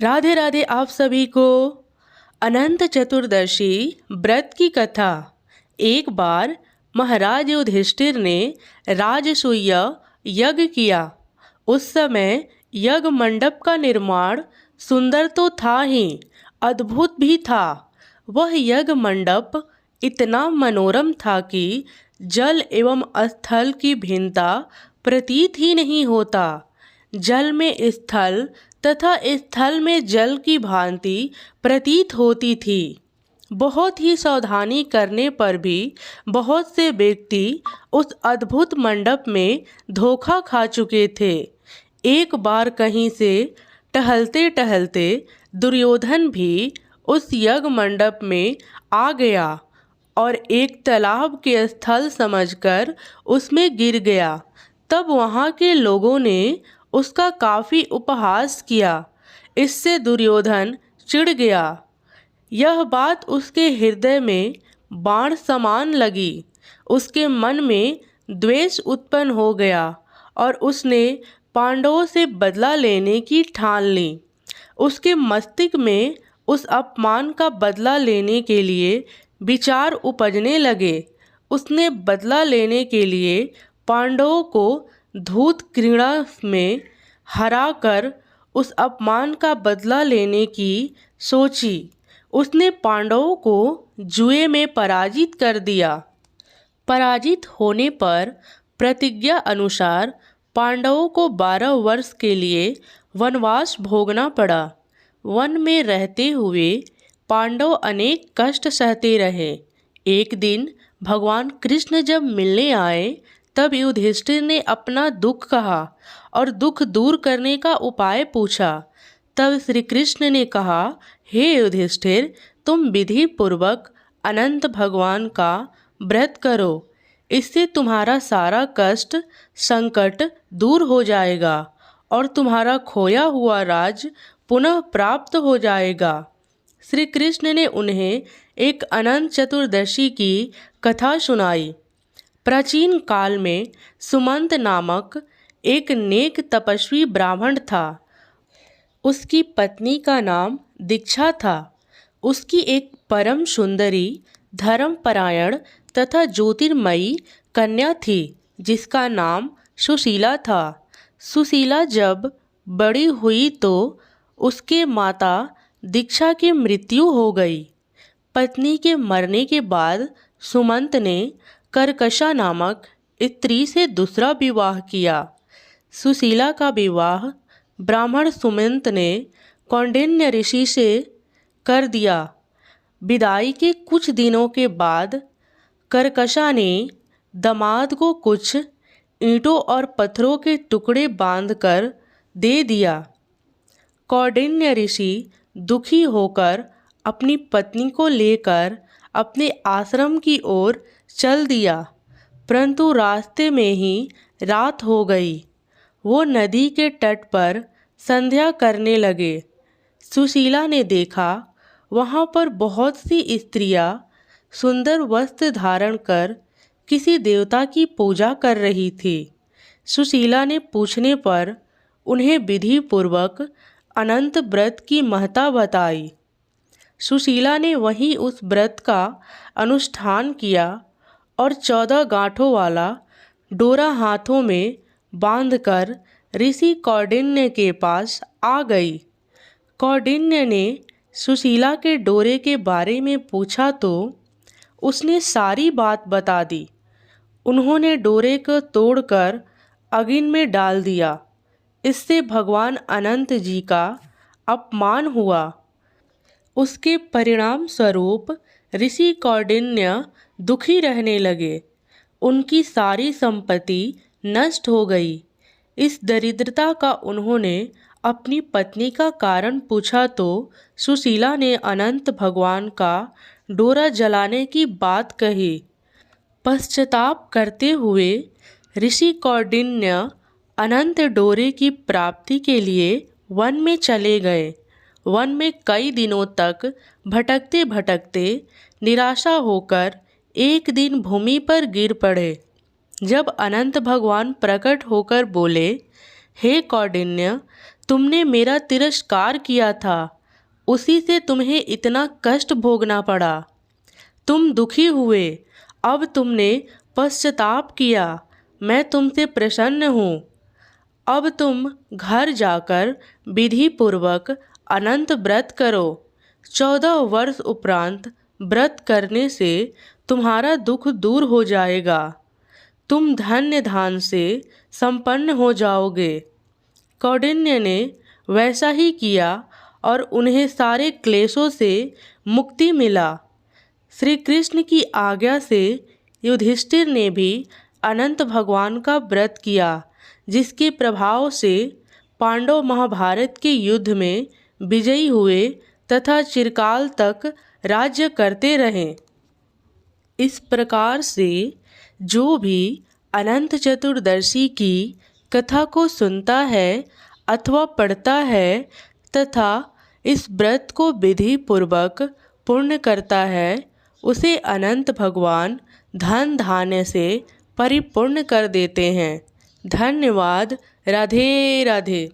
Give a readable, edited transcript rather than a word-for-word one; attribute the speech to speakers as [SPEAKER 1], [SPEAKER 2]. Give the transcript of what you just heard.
[SPEAKER 1] राधे राधे आप सभी को। अनंत चतुर्दशी व्रत की कथा। एक बार महाराज युधिष्ठिर ने राजसूय यज्ञ किया। उस समय यज्ञ मंडप का निर्माण सुंदर तो था ही, अद्भुत भी था। वह यज्ञ मंडप इतना मनोरम था कि जल एवं स्थल की भिन्नता प्रतीत ही नहीं होता। जल में स्थल तथा स्थल में जल की भांति प्रतीत होती थी। बहुत ही सावधानी करने पर भी बहुत से व्यक्ति उस अद्भुत मंडप में धोखा खा चुके थे। एक बार कहीं से टहलते टहलते दुर्योधन भी उस यज्ञ मंडप में आ गया और एक तालाब के स्थल समझकर उसमें गिर गया। तब वहाँ के लोगों ने उसका काफ़ी उपहास किया। इससे दुर्योधन चिढ़ गया। यह बात उसके हृदय में बाण समान लगी। उसके मन में द्वेष उत्पन्न हो गया और उसने पांडवों से बदला लेने की ठान ली। उसके मस्तिष्क में उस अपमान का बदला लेने के लिए विचार उपजने लगे। उसने बदला लेने के लिए पांडवों को धूत क्रीड़ा में हराकर उस अपमान का बदला लेने की सोची। उसने पांडवों को जुए में पराजित कर दिया। पराजित होने पर प्रतिज्ञा अनुसार पांडवों को 12 वर्ष के लिए वनवास भोगना पड़ा। वन में रहते हुए पांडव अनेक कष्ट सहते रहे। एक दिन भगवान कृष्ण जब मिलने आए तब युधिष्ठिर ने अपना दुख कहा और दुख दूर करने का उपाय पूछा। तब श्री कृष्ण ने कहा, हे युधिष्ठिर, तुम विधि पूर्वक अनंत भगवान का व्रत करो। इससे तुम्हारा सारा कष्ट संकट दूर हो जाएगा और तुम्हारा खोया हुआ राज पुनः प्राप्त हो जाएगा। श्री कृष्ण ने उन्हें एक अनंत चतुर्दशी की कथा सुनाई। प्राचीन काल में सुमंत नामक एक नेक तपस्वी ब्राह्मण था। उसकी पत्नी का नाम दीक्षा था। उसकी एक परम सुंदरी, धर्मपरायण तथा ज्योतिर्मयी कन्या थी जिसका नाम सुशीला था। सुशीला जब बड़ी हुई तो उसके माता दीक्षा की मृत्यु हो गई। पत्नी के मरने के बाद सुमंत ने कर्कशा नामक स्त्री से दूसरा विवाह किया। सुशीला का विवाह ब्राह्मण सुमंत ने कौंडिन्य ऋषि से कर दिया। विदाई के कुछ दिनों के बाद कर्कशा ने दामाद को कुछ ईंटों और पत्थरों के टुकड़े बांधकर दे दिया। कौंडिन्य ऋषि दुखी होकर अपनी पत्नी को लेकर अपने आश्रम की ओर चल दिया, परंतु रास्ते में ही रात हो गई। वो नदी के तट पर संध्या करने लगे। सुशीला ने देखा वहाँ पर बहुत सी स्त्रियाँ सुंदर वस्त्र धारण कर किसी देवता की पूजा कर रही थी। सुशीला ने पूछने पर उन्हें विधि पूर्वक अनंत व्रत की महत्ता बताई। सुशीला ने वहीं उस व्रत का अनुष्ठान किया और 14 गांठों वाला डोरा हाथों में बांधकर ऋषि कौंडिन्य के पास आ गई। कौंडिन्य ने सुशीला के डोरे के बारे में पूछा तो उसने सारी बात बता दी। उन्होंने डोरे को तोड़कर अग्नि में डाल दिया। इससे भगवान अनंत जी का अपमान हुआ। उसके परिणाम स्वरूप ऋषि कौंडिन्य दुखी रहने लगे। उनकी सारी संपत्ति नष्ट हो गई। इस दरिद्रता का उन्होंने अपनी पत्नी का कारण पूछा तो सुशीला ने अनंत भगवान का डोरा जलाने की बात कही। पश्चाताप करते हुए ऋषि कौंडिन्य अनंत डोरे की प्राप्ति के लिए वन में चले गए। वन में कई दिनों तक भटकते भटकते निराशा होकर एक दिन भूमि पर गिर पड़े। जब अनंत भगवान प्रकट होकर बोले, हे कौंडिन्य, तुमने मेरा तिरस्कार किया था, उसी से तुम्हें इतना कष्ट भोगना पड़ा। तुम दुखी हुए, अब तुमने पश्चाताप किया, मैं तुमसे प्रसन्न हूँ। अब तुम घर जाकर विधि पूर्वक अनंत व्रत करो। 14 वर्ष उपरांत व्रत करने से तुम्हारा दुख दूर हो जाएगा। तुम धन्य धान से संपन्न हो जाओगे। कौंडिन्य ने वैसा ही किया और उन्हें सारे क्लेशों से मुक्ति मिला। श्री कृष्ण की आज्ञा से युधिष्ठिर ने भी अनंत भगवान का व्रत किया, जिसके प्रभाव से पांडव महाभारत के युद्ध में विजयी हुए तथा चिरकाल तक राज्य करते रहे। इस प्रकार से जो भी अनंत चतुर्दशी की कथा को सुनता है अथवा पढ़ता है तथा इस व्रत को विधि पूर्वक पूर्ण करता है, उसे अनंत भगवान धन धान्य से परिपूर्ण कर देते हैं। धन्यवाद। राधे राधे।